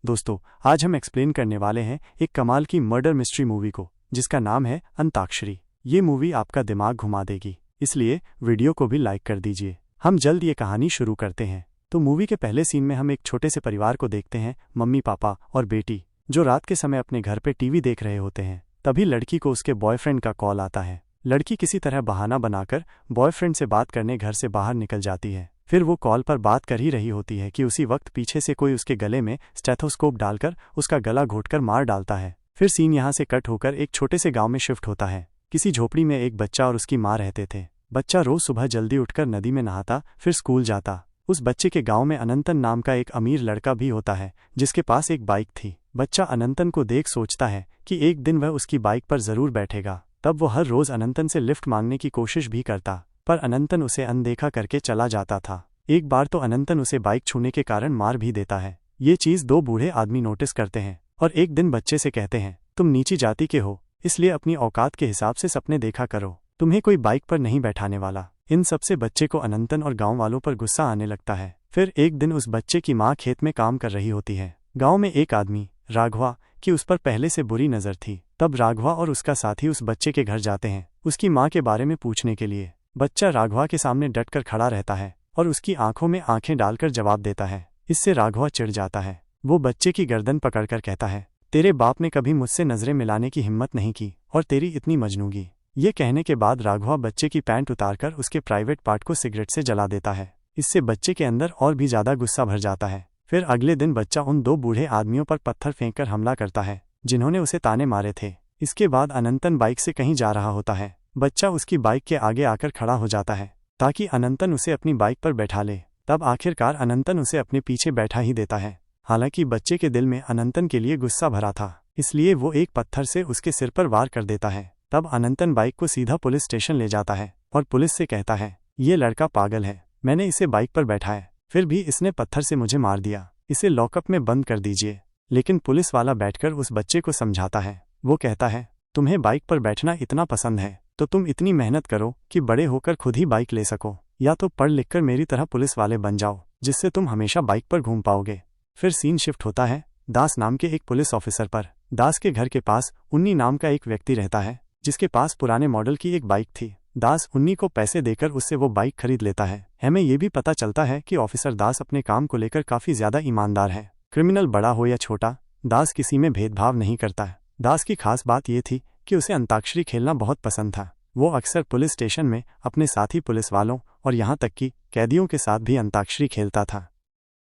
दोस्तों, आज हम एक्सप्लेन करने वाले हैं एक कमाल की मर्डर मिस्ट्री मूवी को, जिसका नाम है अंताक्षरी। ये मूवी आपका दिमाग घुमा देगी, इसलिए वीडियो को भी लाइक कर दीजिए। हम जल्द ये कहानी शुरू करते हैं। तो मूवी के पहले सीन में हम एक छोटे से परिवार को देखते हैं, मम्मी पापा और बेटी, जो रात के समय अपने घर पे टीवी देख रहे होते हैं। तभी लड़की को उसके बॉयफ्रेंड का कॉल आता है। लड़की किसी तरह बहाना बनाकर बॉयफ्रेंड से बात करने घर से बाहर निकल जाती है। फिर वो कॉल पर बात कर ही रही होती है कि उसी वक्त पीछे से कोई उसके गले में स्टेथोस्कोप डालकर उसका गला घोंटकर मार डालता है। फिर सीन यहाँ से कट होकर एक छोटे से गांव में शिफ्ट होता है। किसी झोपड़ी में एक बच्चा और उसकी माँ रहते थे। बच्चा रोज सुबह जल्दी उठकर नदी में नहाता, फिर स्कूल जाता। उस बच्चे के गांव में अनंतन नाम का एक अमीर लड़का भी होता है, जिसके पास एक बाइक थी। बच्चा अनंतन को देख सोचता है कि एक दिन वह उसकी बाइक पर जरूर बैठेगा। तब वो हर रोज अनंतन से लिफ्ट मांगने की कोशिश भी करता, पर अनंतन उसे अनदेखा करके चला जाता था। एक बार तो अनंतन उसे बाइक छूने के कारण मार भी देता है। ये चीज दो बूढ़े आदमी नोटिस करते हैं और एक दिन बच्चे से कहते हैं, तुम नीची जाति के हो, इसलिए अपनी औकात के हिसाब से सपने देखा करो, तुम्हें कोई बाइक पर नहीं बैठाने वाला। इन सबसे बच्चे को अनंतन और गांव वालों पर गुस्सा आने लगता है। फिर एक दिन उस बच्चे की माँ खेत में काम कर रही होती है। गांव में एक आदमी, राघवा, की उस पर पहले से बुरी नजर थी। तब राघवा और उसका साथी उस बच्चे के घर जाते हैं उसकी माँ के बारे में पूछने के लिए। बच्चा राघवा के सामने डटकर खड़ा रहता है और उसकी आंखों में आंखें डालकर जवाब देता है। इससे राघवा चिढ़ जाता है। वो बच्चे की गर्दन पकड़कर कहता है, तेरे बाप ने कभी मुझसे नजरें मिलाने की हिम्मत नहीं की और तेरी इतनी मजनूगी। ये कहने के बाद राघवा बच्चे की पैंट उतारकर उसके प्राइवेट पार्ट को सिगरेट से जला देता है। इससे बच्चे के अंदर और भी ज्यादा गुस्सा भर जाता है। फिर अगले दिन बच्चा उन दो बूढ़े आदमियों पर पत्थर फेंककर हमला करता है, जिन्होंने उसे ताने मारे थे। इसके बाद अनंतन बाइक से कहीं जा रहा होता है। बच्चा उसकी बाइक के आगे आकर खड़ा हो जाता है ताकि अनंतन उसे अपनी बाइक पर बैठा ले। तब आखिरकार अनंतन उसे अपने पीछे बैठा ही देता है। हालांकि बच्चे के दिल में अनंतन के लिए गुस्सा भरा था, इसलिए वो एक पत्थर से उसके सिर पर वार कर देता है। तब अनंतन बाइक को सीधा पुलिस स्टेशन ले जाता है और पुलिस से कहता है, ये लड़का पागल है, मैंने इसे बाइक पर बैठाया, फिर भी इसने पत्थर से मुझे मार दिया, इसे लॉकअप में बंद कर दीजिए। लेकिन पुलिस वाला बैठकर उस बच्चे को समझाता है। वो कहता है, तुम्हें बाइक पर बैठना इतना पसंद है तो तुम इतनी मेहनत करो कि बड़े होकर खुद ही बाइक ले सको, या तो पढ़ लिख कर मेरी तरह पुलिस वाले बन जाओ, जिससे तुम हमेशा बाइक पर घूम पाओगे। फिर सीन शिफ्ट होता है दास नाम के एक पुलिस ऑफिसर पर। दास के घर के पास उन्नी नाम का एक व्यक्ति रहता है, जिसके पास पुराने मॉडल की एक बाइक थी। दास उन्नी को पैसे देकर उससे वो बाइक खरीद लेता है। हमें ये भी पता चलता है कि ऑफिसर दास अपने काम को लेकर काफी ज्यादा ईमानदार है। क्रिमिनल बड़ा हो या छोटा, दास किसी में भेदभाव नहीं करता है। दास की खास बात ये थी कि उसे अंताक्षरी खेलना बहुत पसंद था। वो अक्सर पुलिस स्टेशन में अपने साथी पुलिस वालों और यहाँ तक कि कैदियों के साथ भी अंताक्षरी खेलता था।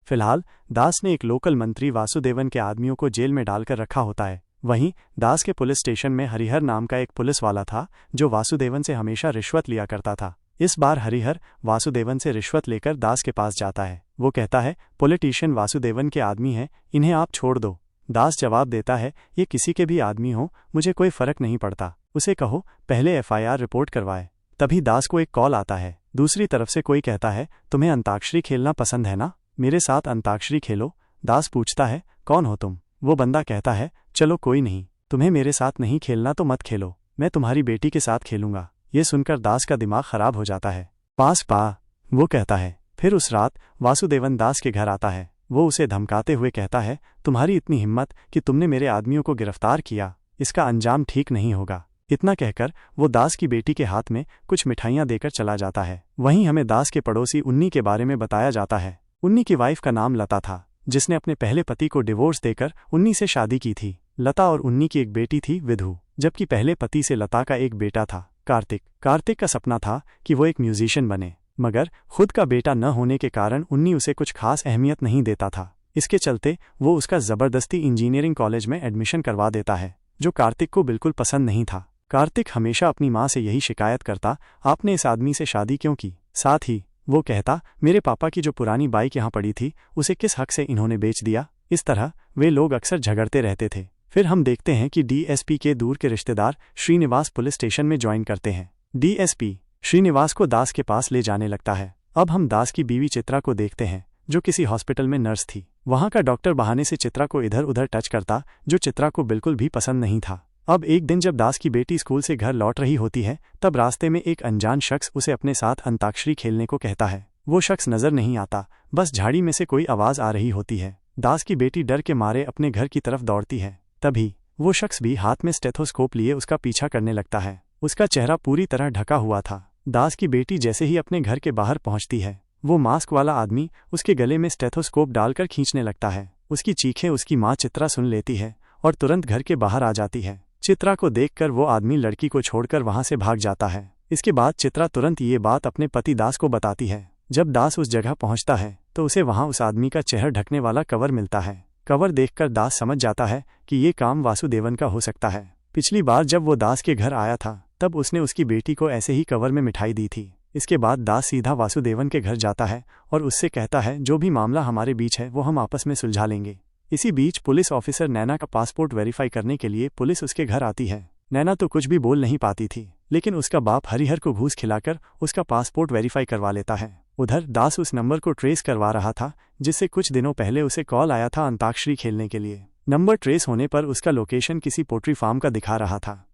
फिलहाल दास ने एक लोकल मंत्री वासुदेवन के आदमियों को जेल में डालकर रखा होता है। वहीं दास के पुलिस स्टेशन में हरिहर नाम का एक पुलिस वाला था, जो वासुदेवन से हमेशा रिश्वत लिया करता था। इस बार हरिहर वासुदेवन से रिश्वत लेकर दास के पास जाता है। वो कहता है, पॉलिटिशियन वासुदेवन के आदमी हैं, इन्हें आप छोड़ दो। दास जवाब देता है, ये किसी के भी आदमी हो, मुझे कोई फर्क नहीं पड़ता, उसे कहो पहले FIR रिपोर्ट करवाए। तभी दास को एक कॉल आता है। दूसरी तरफ से कोई कहता है, तुम्हें अंताक्षरी खेलना पसंद है ना, मेरे साथ अंताक्षरी खेलो। दास पूछता है, कौन हो तुम? वो बंदा कहता है, चलो कोई नहीं, तुम्हें मेरे साथ नहीं खेलना तो मत खेलो, मैं तुम्हारी बेटी के साथ खेलूंगा। ये सुनकर दास का दिमाग खराब हो जाता है। पास पा, वो कहता है। फिर उस रात वासुदेवन दास के घर आता है। वो उसे धमकाते हुए कहता है, तुम्हारी इतनी हिम्मत कि तुमने मेरे आदमियों को गिरफ्तार किया, इसका अंजाम ठीक नहीं होगा। इतना कहकर वो दास की बेटी के हाथ में कुछ मिठाइयाँ देकर चला जाता है। वहीं हमें दास के पड़ोसी उन्नी के बारे में बताया जाता है। उन्नी की वाइफ का नाम लता था, जिसने अपने पहले पति को डिवोर्स देकर उन्नी से शादी की थी। लता और उन्नी की एक बेटी थी विधु, जबकि पहले पति से लता का एक बेटा था कार्तिक। कार्तिक का सपना था कि वो एक म्यूजिशियन बने, मगर खुद का बेटा न होने के कारण उन्नी उसे कुछ खास अहमियत नहीं देता था। इसके चलते वो उसका जबरदस्ती इंजीनियरिंग कॉलेज में एडमिशन करवा देता है, जो कार्तिक को बिल्कुल पसंद नहीं था। कार्तिक हमेशा अपनी माँ से यही शिकायत करता, आपने इस आदमी से शादी क्यों की? साथ ही वो कहता, मेरे पापा की जो पुरानी बाइक यहाँ पड़ी थी, उसे किस हक से इन्होंने बेच दिया? इस तरह वे लोग अक्सर झगड़ते रहते थे। फिर हम देखते हैं कि DSP के दूर के रिश्तेदार श्रीनिवास पुलिस स्टेशन में ज्वाइन करते हैं। DSP श्रीनिवास को दास के पास ले जाने लगता है। अब हम दास की बीवी चित्रा को देखते हैं, जो किसी हॉस्पिटल में नर्स थी। वहाँ का डॉक्टर बहाने से चित्रा को इधर उधर टच करता, जो चित्रा को बिल्कुल भी पसंद नहीं था। अब एक दिन जब दास की बेटी स्कूल से घर लौट रही होती है, तब रास्ते में एक अनजान शख्स उसे अपने साथ अंताक्षरी खेलने को कहता है। वो शख्स नजर नहीं आता, बस झाड़ी में से कोई आवाज आ रही होती है। दास की बेटी डर के मारे अपने घर की तरफ दौड़ती है। तभी वो शख्स भी हाथ में स्टेथोस्कोप लिए उसका पीछा करने लगता है। उसका चेहरा पूरी तरह ढका हुआ था। दास की बेटी जैसे ही अपने घर के बाहर पहुंचती है, वो मास्क वाला आदमी उसके गले में स्टेथोस्कोप डालकर खींचने लगता है। उसकी चीखें उसकी माँ चित्रा सुन लेती है और तुरंत घर के बाहर आ जाती है। चित्रा को देखकर वो आदमी लड़की को छोड़कर वहां से भाग जाता है। इसके बाद चित्रा तुरंत ये बात अपने पति दास को बताती है। जब दास उस जगह पहुंचता है तो उसे वहां उस आदमी का चेहरा ढकने वाला कवर मिलता है। कवर देखकर दास समझ जाता है कि ये काम वासुदेवन का हो सकता है। पिछली बार जब वो दास के घर आया था तब उसने उसकी बेटी को ऐसे ही कवर में मिठाई दी थी। इसके बाद दास सीधा वासुदेवन के घर जाता है और उससे कहता है जो भी मामला हमारे बीच है वो हम आपस में सुलझा लेंगे। इसी बीच पुलिस ऑफिसर नैना का पासपोर्ट वेरीफाई करने के लिए पुलिस उसके घर आती है। नैना तो कुछ भी बोल नहीं पाती थी, लेकिन उसका बाप हरिहर को घूस खिलाकर उसका पासपोर्ट वेरीफाई करवा लेता है। उधर दास उस नंबर को ट्रेस करवा रहा था जिससे कुछ दिनों पहले उसे कॉल आया था अंताक्षरी खेलने के लिए। नंबर ट्रेस होने पर उसका लोकेशन किसी पोल्ट्री फार्म का दिखा रहा था।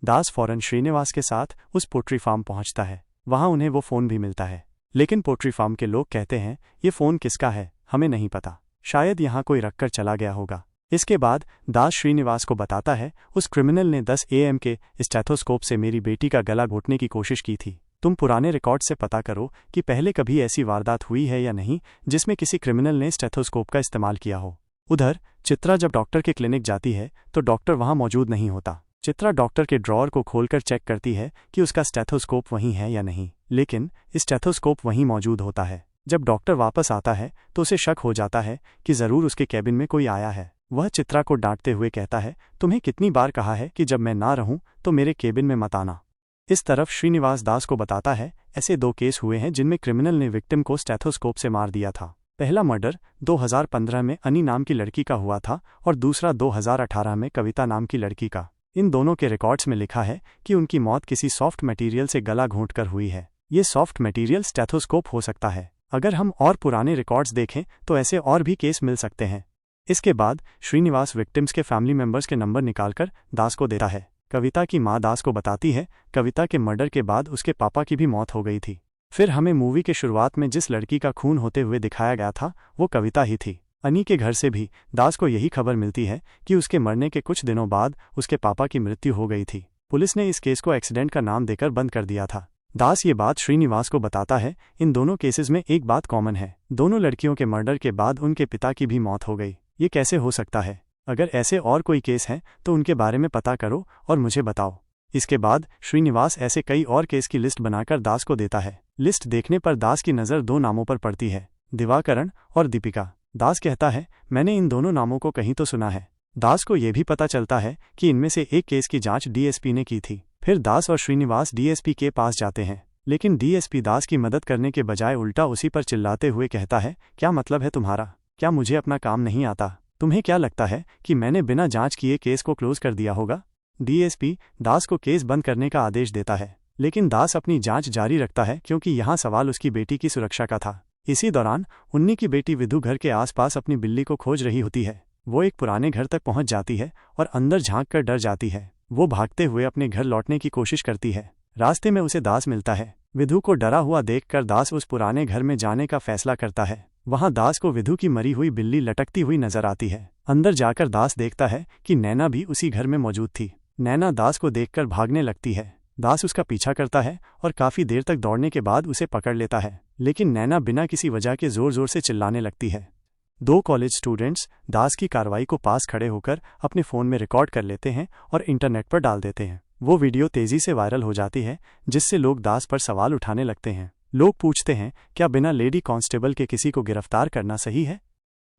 दास फौरन श्रीनिवास के साथ उस पोल्ट्री फार्म पहुंचता है। वहां उन्हें वो फ़ोन भी मिलता है, लेकिन पोल्ट्री फार्म के लोग कहते हैं ये फ़ोन किसका है हमें नहीं पता, शायद यहाँ कोई रखकर चला गया होगा। इसके बाद दास श्रीनिवास को बताता है उस क्रिमिनल ने 10 AM के स्टेथोस्कोप से मेरी बेटी का गला घोटने की कोशिश की थी। तुम पुराने रिकॉर्ड से पता करो कि पहले कभी ऐसी वारदात हुई है या नहीं जिसमें किसी क्रिमिनल ने स्टेथोस्कोप का इस्तेमाल किया हो। उधर चित्रा जब डॉक्टर के क्लिनिक जाती है तो डॉक्टर वहां मौजूद नहीं होता। चित्रा डॉक्टर के ड्रॉअर को खोलकर चेक करती है कि उसका स्टेथोस्कोप वहीं है या नहीं, लेकिन स्टेथोस्कोप वहीं मौजूद होता है। जब डॉक्टर वापस आता है तो उसे शक हो जाता है कि ज़रूर उसके कैबिन में कोई आया है। वह चित्रा को डांटते हुए कहता है तुम्हें कितनी बार कहा है कि जब मैं ना रहूं तो मेरे केबिन में मत आना। इस तरफ श्रीनिवास दास को बताता है ऐसे 2 केस हुए हैं जिनमें क्रिमिनल ने विक्टिम को स्टेथोस्कोप से मार दिया था। पहला मर्डर 2015 में अनी नाम की लड़की का हुआ था और दूसरा 2018 में कविता नाम की लड़की का। इन दोनों के रिकॉर्ड्स में लिखा है कि उनकी मौत किसी सॉफ्ट मटेरियल से गला घोंटकर हुई है। ये सॉफ्ट मटेरियल स्टेथोस्कोप हो सकता है। अगर हम और पुराने रिकॉर्ड्स देखें तो ऐसे और भी केस मिल सकते हैं। इसके बाद श्रीनिवास विक्टिम्स के फैमिली मेंबर्स के नंबर निकालकर दास को देता है। कविता की मां दास को बताती है कविता के मर्डर के बाद उसके पापा की भी मौत हो गई थी। फिर हमें मूवी के शुरुआत में जिस लड़की का खून होते हुए दिखाया गया था वो कविता ही थी। अनी के घर से भी दास को यही खबर मिलती है कि उसके मरने के कुछ दिनों बाद उसके पापा की मृत्यु हो गई थी। पुलिस ने इस केस को एक्सीडेंट का नाम देकर बंद कर दिया था। दास ये बात श्रीनिवास को बताता है इन दोनों केसेस में एक बात कॉमन है, दोनों लड़कियों के मर्डर के बाद उनके पिता की भी मौत हो गई। ये कैसे हो सकता है? अगर ऐसे और कोई केस हैं तो उनके बारे में पता करो और मुझे बताओ। इसके बाद श्रीनिवास ऐसे कई और केस की लिस्ट बनाकर दास को देता है। लिस्ट देखने पर दास की नज़र 2 नामों पर पड़ती है, दिवाकरण और दीपिका। दास कहता है मैंने इन दोनों नामों को कहीं तो सुना है। दास को यह भी पता चलता है कि इनमें से एक केस की जांच डीएसपी ने की थी। फिर दास और श्रीनिवास डीएसपी के पास जाते हैं, लेकिन डीएसपी दास की मदद करने के बजाय उल्टा उसी पर चिल्लाते हुए कहता है क्या मतलब है तुम्हारा? क्या मुझे अपना काम नहीं आता? तुम्हें क्या लगता है कि मैंने बिना जांच किए केस को क्लोज कर दिया होगा? डीएसपी दास को केस बंद करने का आदेश देता है, लेकिन दास अपनी जांच जारी रखता है क्योंकि यहाँ सवाल उसकी बेटी की सुरक्षा का था। इसी दौरान उन्नी की बेटी विधु घर के आसपास अपनी बिल्ली को खोज रही होती है। वो एक पुराने घर तक पहुंच जाती है और अंदर झांककर डर जाती है। वो भागते हुए अपने घर लौटने की कोशिश करती है। रास्ते में उसे दास मिलता है। विधु को डरा हुआ देखकर दास उस पुराने घर में जाने का फैसला करता है। वहां दास को विधु की मरी हुई बिल्ली लटकती हुई नजर आती है। अंदर जाकर दास देखता है कि नैना भी उसी घर में मौजूद थी। नैना दास को देखकर भागने लगती है। दास उसका पीछा करता है और काफी देर तक दौड़ने के बाद उसे पकड़ लेता है, लेकिन नैना बिना किसी वजह के जोर जोर से चिल्लाने लगती है। 2 कॉलेज स्टूडेंट्स दास की कार्रवाई को पास खड़े होकर अपने फ़ोन में रिकॉर्ड कर लेते हैं और इंटरनेट पर डाल देते हैं। वो वीडियो तेज़ी से वायरल हो जाती है, जिससे लोग दास पर सवाल उठाने लगते हैं। लोग पूछते हैं क्या बिना लेडी कांस्टेबल के किसी को गिरफ्तार करना सही है?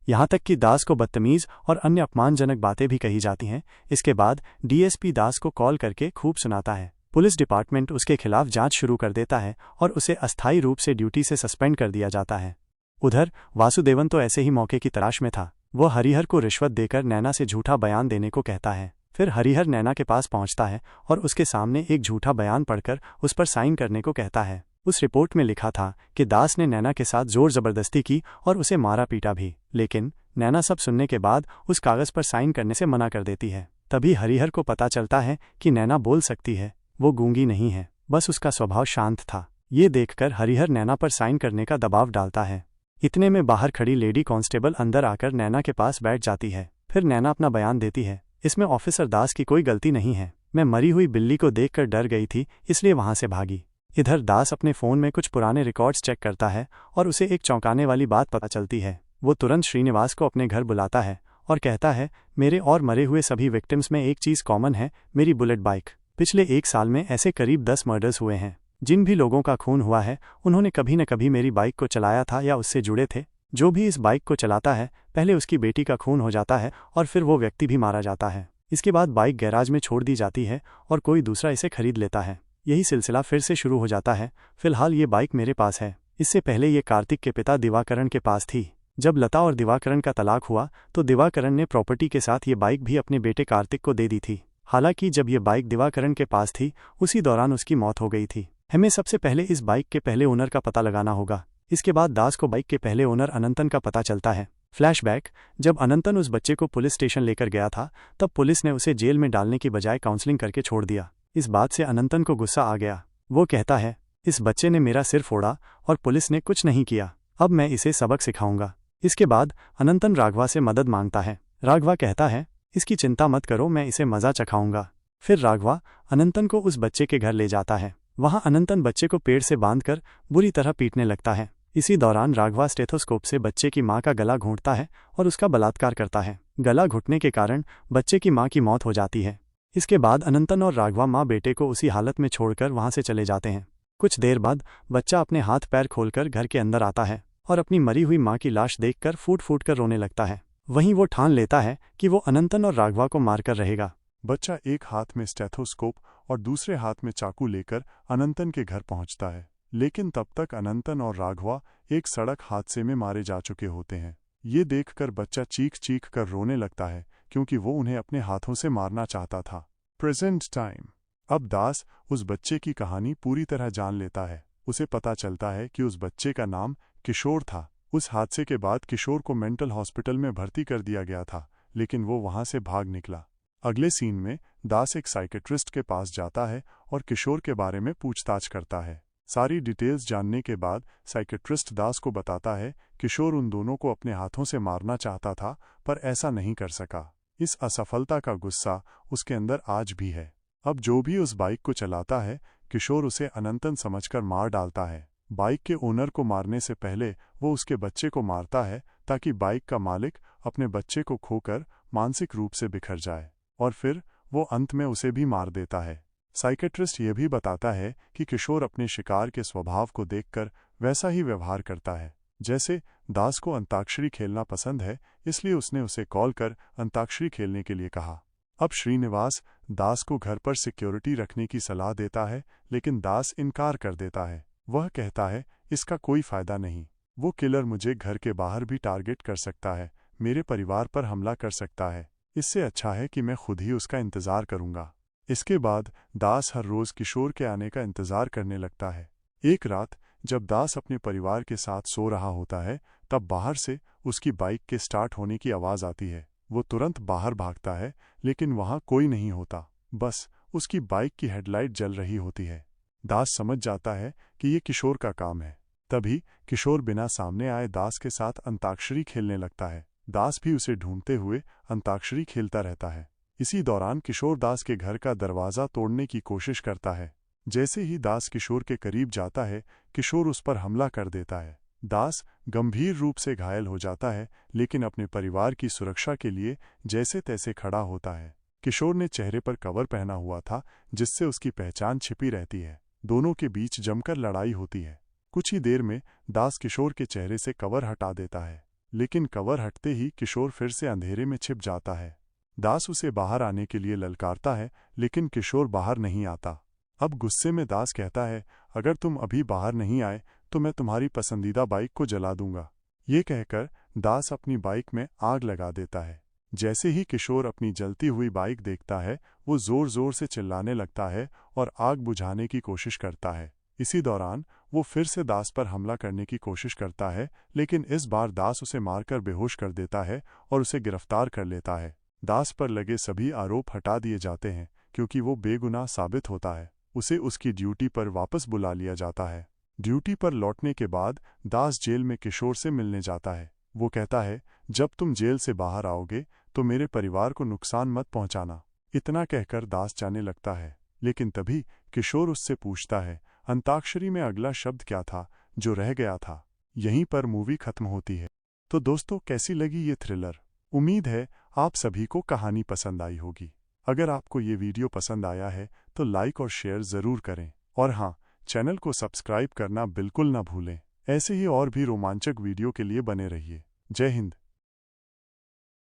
यहाँ तक कि दास को बदतमीज और अन्य अपमानजनक बातें भी कही जाती हैं। इसके बाद डीएसपी दास को कॉल करके खूब सुनाता है। पुलिस डिपार्टमेंट उसके खिलाफ जांच शुरू कर देता है और उसे अस्थायी रूप से ड्यूटी से सस्पेंड कर दिया जाता है। उधर वासुदेवन तो ऐसे ही मौके की तलाश में था। वो हरिहर को रिश्वत देकर नैना से झूठा बयान देने को कहता है। फिर हरिहर नैना के पास पहुंचता है और उसके सामने एक झूठा बयान पढ़कर उस पर साइन करने को कहता है। उस रिपोर्ट में लिखा था कि दास ने नैना के साथ जोर जबरदस्ती की और उसे मारा पीटा भी, लेकिन नैना सब सुनने के बाद उस कागज पर साइन करने से मना कर देती है। तभी हरिहर को पता चलता है कि नैना बोल सकती है, वो गूंगी नहीं है, बस उसका स्वभाव शांत था। ये देखकर हरिहर नैना पर साइन करने का दबाव डालता है। इतने में बाहर खड़ी लेडी कांस्टेबल अंदर आकर नैना के पास बैठ जाती है। फिर नैना अपना बयान देती है, इसमें ऑफिसर दास की कोई गलती नहीं है, मैं मरी हुई बिल्ली को देखकर डर गई थी इसलिए वहां से भागी। इधर दास अपने फ़ोन में कुछ पुराने रिकॉर्ड्स चेक करता है और उसे एक चौंकाने वाली बात पता चलती है। वो तुरंत श्रीनिवास को अपने घर बुलाता है और कहता है, मेरे और मरे हुए सभी विक्टिम्स में एक चीज़ कॉमन है, मेरी बुलेट बाइक। पिछले 1 साल में ऐसे करीब 10 मर्डर्स हुए हैं। जिन भी लोगों का खून हुआ है उन्होंने कभी न कभी मेरी बाइक को चलाया था या उससे जुड़े थे। जो भी इस बाइक को चलाता है पहले उसकी बेटी का खून हो जाता है और फिर वो व्यक्ति भी मारा जाता है। इसके बाद बाइक गैराज में छोड़ दी जाती है और कोई दूसरा इसे खरीद लेता है। यही सिलसिला फिर से शुरू हो जाता है। फिलहाल ये बाइक मेरे पास है, इससे पहले ये कार्तिक के पिता दिवाकरण के पास थी। जब लता और दिवाकरण का तलाक हुआ तो दिवाकरण ने प्रॉपर्टी के साथ ये बाइक भी अपने बेटे कार्तिक को दे दी थी। हालांकि जब ये बाइक दिवाकरण के पास थी उसी दौरान उसकी मौत हो गई थी। हमें सबसे पहले इस बाइक के पहले ओनर का पता लगाना होगा। इसके बाद दास को बाइक के पहले ओनर अनंतन का पता चलता है। फ्लैशबैक, जब अनंतन उस बच्चे को पुलिस स्टेशन लेकर गया था तब पुलिस ने उसे जेल में डालने की बजाय काउंसलिंग करके छोड़ दिया। इस बात से अनंतन को गुस्सा आ गया। वो कहता है, इस बच्चे ने मेरा सिर फोड़ा और पुलिस ने कुछ नहीं किया, अब मैं इसे सबक सिखाऊंगा। इसके बाद अनंतन राघवा से मदद मांगता है। राघवा कहता है, इसकी चिंता मत करो, मैं इसे मज़ा चखाऊंगा। फिर राघवा अनंतन को उस बच्चे के घर ले जाता है। वहाँ अनंतन बच्चे को पेड़ से बांधकर बुरी तरह पीटने लगता है। इसी दौरान राघवा स्टेथोस्कोप से बच्चे की मां का गला घोंटता है और उसका बलात्कार करता है। गला घुटने के कारण बच्चे की मां की मौत हो जाती है। इसके बाद अनंतन और राघवा मां बेटे को उसी हालत में छोड़कर वहां से चले जाते हैं। कुछ देर बाद बच्चा अपने हाथ पैर खोलकर घर के अंदर आता है और अपनी मरी हुई मां की लाश देखकर फूट फूट कर रोने लगता है। वहीं वो ठान लेता है कि वो अनंतन और राघवा को मारकर रहेगा। बच्चा एक हाथ में स्टेथोस्कोप और दूसरे हाथ में चाकू लेकर अनंतन के घर पहुंचता है, लेकिन तब तक अनंतन और राघवा एक सड़क हादसे में मारे जा चुके होते हैं। ये देखकर बच्चा चीख चीख कर रोने लगता है क्योंकि वो उन्हें अपने हाथों से मारना चाहता था। Present time. अब दास उस बच्चे की कहानी पूरी तरह जान लेता है। उसे पता चलता है कि उस बच्चे का नाम किशोर था। उस हादसे के बाद किशोर को मेंटल हॉस्पिटल में भर्ती कर दिया गया था, लेकिन वो वहां से भाग निकला। अगले सीन में दास एक साइकेट्रिस्ट के पास जाता है और किशोर के बारे में पूछताछ करता है। सारी डिटेल्स जानने के बाद साइकेट्रिस्ट दास को बताता है किशोर उन दोनों को अपने हाथों से मारना चाहता था पर ऐसा नहीं कर सका। इस असफलता का गुस्सा उसके अंदर आज भी है। अब जो भी उस बाइक को चलाता है किशोर उसे अनंतन समझकर मार डालता है। बाइक के ओनर को मारने से पहले वो उसके बच्चे को मारता है ताकि बाइक का मालिक अपने बच्चे को खोकर मानसिक रूप से बिखर जाए, और फिर वो अंत में उसे भी मार देता है। साइकेट्रिस्ट ये भी बताता है कि किशोर अपने शिकार के स्वभाव को देखकर वैसा ही व्यवहार करता है। जैसे दास को अंताक्षरी खेलना पसंद है, इसलिए उसने उसे कॉल कर अंताक्षरी खेलने के लिए कहा। अब श्रीनिवास दास को घर पर सिक्योरिटी रखने की सलाह देता है, लेकिन दास इनकार कर देता है। वह कहता है, इसका कोई फायदा नहीं, वो किलर मुझे घर के बाहर भी टारगेट कर सकता है, मेरे परिवार पर हमला कर सकता है, इससे अच्छा है कि मैं खुद ही उसका इंतजार करूंगा। इसके बाद दास हर रोज किशोर के आने का इंतजार करने लगता है। एक रात जब दास अपने परिवार के साथ सो रहा होता है तब बाहर से उसकी बाइक के स्टार्ट होने की आवाज आती है। वो तुरंत बाहर भागता है, लेकिन वहां कोई नहीं होता, बस उसकी बाइक की हेडलाइट जल रही होती है। दास समझ जाता है कि ये किशोर का काम है। तभी किशोर बिना सामने आए दास के साथ अंताक्षरी खेलने लगता है। दास भी उसे ढूंढते हुए अंताक्षरी खेलता रहता है। इसी दौरान किशोर दास के घर का दरवाजा तोड़ने की कोशिश करता है। जैसे ही दास किशोर के करीब जाता है किशोर उस पर हमला कर देता है। दास गंभीर रूप से घायल हो जाता है, लेकिन अपने परिवार की सुरक्षा के लिए जैसे तैसे खड़ा होता है। किशोर ने चेहरे पर कवर पहना हुआ था जिससे उसकी पहचान छिपी रहती है। दोनों के बीच जमकर लड़ाई होती है। कुछ ही देर में दास किशोर के चेहरे से कवर हटा देता है, लेकिन कवर हटते ही किशोर फिर से अंधेरे में छिप जाता है। दास उसे बाहर आने के लिए ललकारता है, लेकिन किशोर बाहर नहीं आता। अब गुस्से में दास कहता है, अगर तुम अभी बाहर नहीं आए तो मैं तुम्हारी पसंदीदा बाइक को जला दूंगा। ये कहकर दास अपनी बाइक में आग लगा देता है। जैसे ही किशोर अपनी जलती हुई बाइक देखता है वो जोर जोर से चिल्लाने लगता है और आग बुझाने की कोशिश करता है। इसी दौरान वो फिर से दास पर हमला करने की कोशिश करता है, लेकिन इस बार दास उसे मारकर बेहोश कर देता है और उसे गिरफ्तार कर लेता है। दास पर लगे सभी आरोप हटा दिए जाते हैं क्योंकि वो बेगुनाह साबित होता है। उसे उसकी ड्यूटी पर वापस बुला लिया जाता है। ड्यूटी पर लौटने के बाद दास जेल में किशोर से मिलने जाता है। वो कहता है, जब तुम जेल से बाहर आओगे तो मेरे परिवार को नुकसान मत पहुंचाना। इतना कहकर दास जाने लगता है, लेकिन तभी किशोर उससे पूछता है, अंताक्षरी में अगला शब्द क्या था जो रह गया था। यहीं पर मूवी खत्म होती है। तो दोस्तों, कैसी लगी ये थ्रिलर? उम्मीद है आप सभी को कहानी पसंद आई होगी। अगर आपको ये वीडियो पसंद आया है तो लाइक और शेयर ज़रूर करें, और हाँ, चैनल को सब्सक्राइब करना बिल्कुल ना भूलें। ऐसे ही और भी रोमांचक वीडियो के लिए बने रहिए। जय हिंद।